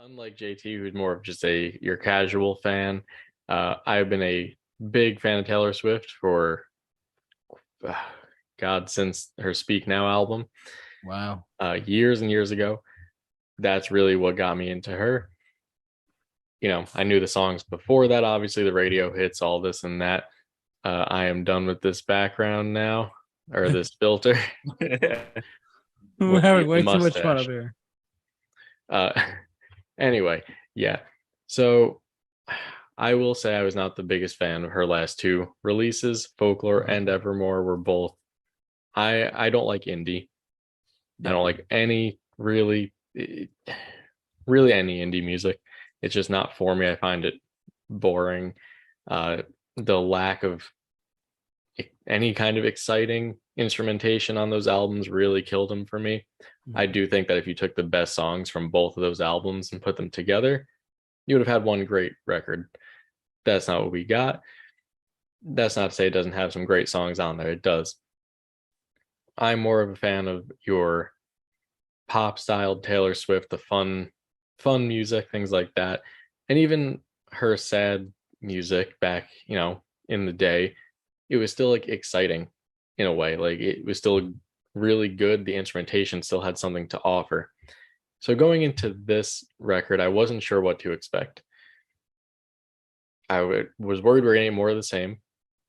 Unlike JT, who's more of just your casual fan, I've been a big fan of Taylor Swift for uh, God since her Speak Now album, Wow. years and years ago. That's really what got me into her. I knew the songs before that, obviously the radio hits, all this and that. I am done with this background now, or this filter. We're With having the way too much fun up mustache. here. Uh, anyway, yeah. So I will say I was not the biggest fan of her last two releases. Folklore and Evermore were both. I don't like indie. I Yeah. don't like any really any indie music. It's just not for me. I find it boring. Uh, the lack of any kind of exciting instrumentation on those albums really killed them for me. I Mhm. do think that if you took the best songs from both of those albums and put them together, you would have had one great record. That's not what we got. That's not to say it doesn't have some great songs on there. It does. I'm more of a fan of your pop styled Taylor Swift, the fun music, things like that. And even her sad music back, in the day, it was still like exciting in a way. Like it was still really good. The instrumentation still had something to offer. So going into this record, I wasn't sure what to expect. Was worried we are getting more of the same,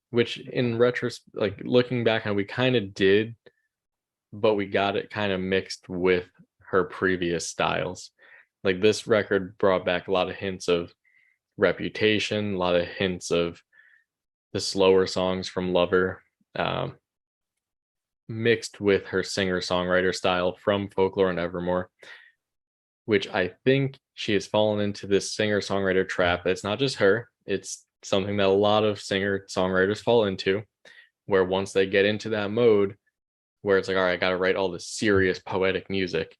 which in retro, like looking back on, we kind of did, but we got it kind of mixed with her previous styles. Like this record brought back a lot of hints of Reputation, a lot of hints of the slower songs from Lover, um, mixed with her singer songwriter style from Folklore and Evermore, which I think she has fallen into this singer songwriter trap. It's not just her, it's something that a lot of singer songwriters fall into, where once they get into that mode, where it's like, all right, I got to write all this serious poetic music,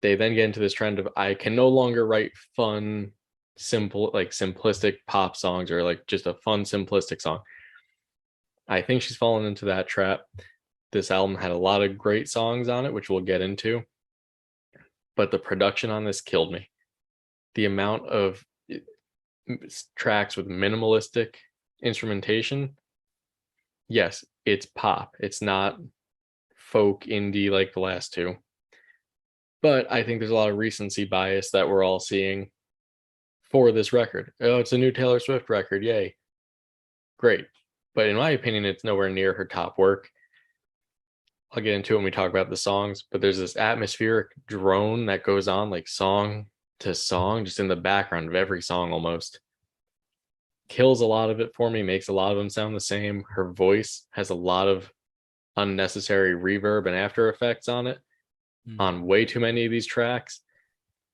they then get into this trend of I can no longer write fun, simple, like simplistic pop songs or like just a fun, simplistic song. I think she's fallen into that trap. This album had a lot of great songs on it, which we'll get into, but the production on this killed me. The amount of tracks with minimalistic instrumentation, yes, it's pop. It's not folk indie like the last two. But I think there's a lot of recency bias that we're all seeing for this record. Oh, it's a new Taylor Swift record. Yay. Great. But in my opinion, it's nowhere near her top work. I'll get into it when we talk about the songs, but there's this atmospheric drone that goes on like song to song, just in the background of every song almost. Kills a lot of it for me, makes a lot of them sound the same. Her voice has a lot of unnecessary reverb and after effects on it, Mhm. on way too many of these tracks.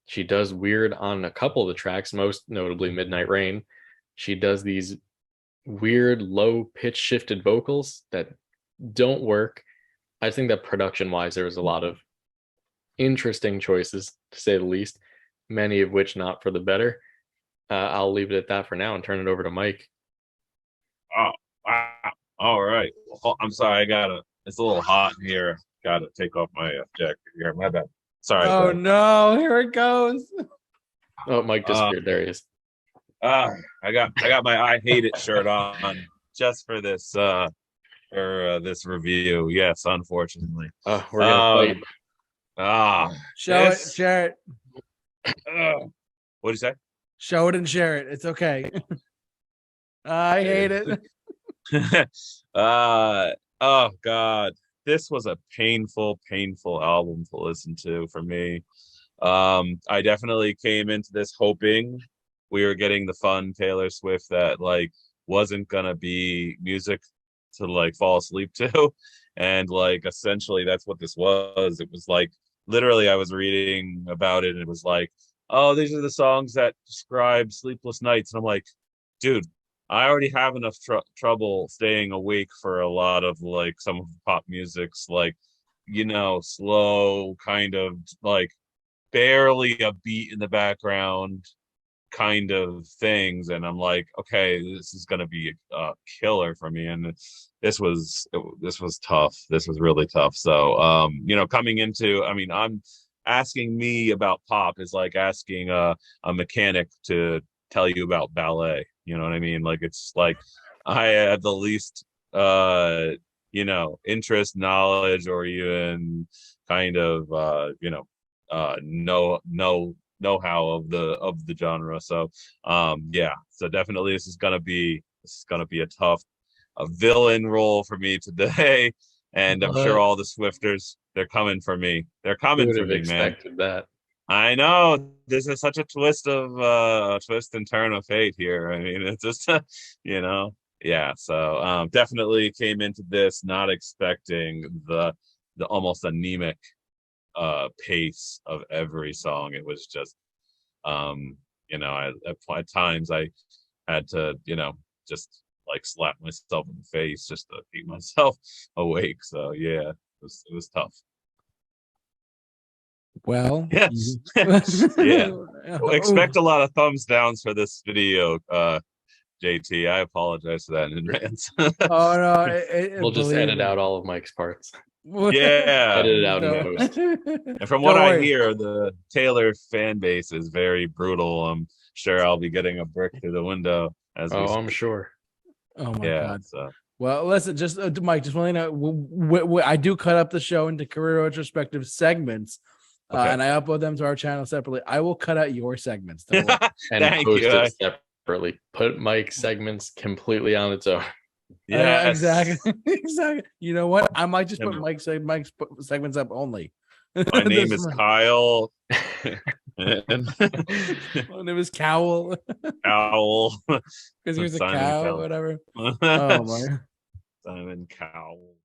She does weird on a couple of the tracks, most notably Midnight Rain. She does these weird low pitch shifted vocals that don't work. I think that production wise, there was a lot of interesting choices, to say the least, many of which not for the better. I'll leave it at that for now and turn it over to Mike. Oh, wow. All right. Well, I'm sorry. It's a little hot in here. Got to take off my jacket here. My bad. Sorry, Oh guys. no, here it goes. Oh, Mike Uh, disappeared. There he is. uh, I got my I Hate It shirt on just for this review. Yes, unfortunately. We're gonna Um, fight. Show it, this. share it. What do you say? Show it and share it. It's okay. I hate it. uh oh God. This was a painful album to listen to for me. I definitely came into this hoping we were getting the fun Taylor Swift that like wasn't gonna be music to like fall asleep to. And like essentially that's what this was. It was like literally I was reading about it and it was like, oh, these are the songs that describe sleepless nights. And I'm like, dude, I already have enough trouble staying awake for a lot of like some of the pop music's like, slow kind of like barely a beat in the background kind of things. And I'm like, okay, this is gonna be a killer for me. And this was tough. This was really tough. So coming into, I mean, I'm asking me about pop is like asking a mechanic to tell you about ballet. You know what I mean? Like it's like I have the least interest, knowledge, or even kind of know-how of the genre. So yeah, so definitely this is gonna be a tough villain role for me today. And I'm sure all the Swifters, they're coming for me. They're Who coming would for have me, man. expected that? I know this is such a twist and turn of fate here. I mean, it's just yeah. So definitely came into this not expecting the almost anemic pace of every song. It was just at times I had to just like slap myself in the face just to keep myself awake. So yeah, it was tough. Well, Yes. Yeah. Expect a lot of thumbs downs for this video, JT. I apologize for that in advance. Oh no, We'll just believe edit me. out all of Mike's parts. Yeah. Edit it out in Don't- post. And from what Don't I worry. hear, the Taylor fan base is very brutal. I'm sure I'll be getting a brick through the window as we Oh, I'm speak. sure. Oh my Yeah. god. So Well, listen, just Mike, just want to know, I do cut up the show into career retrospective segments, okay. and I upload them to our channel separately. I will cut out your segments. Don't worry. And Thank post you. it separately. Put Mike's segments completely on its own. Yes. Exactly. Exactly. You know what? I might just put And Mike's segments up only. my name is Kyle. And My name is Cowl Owl. because he was a Simon cow, Cowell. whatever. Oh my. Simon Cowell.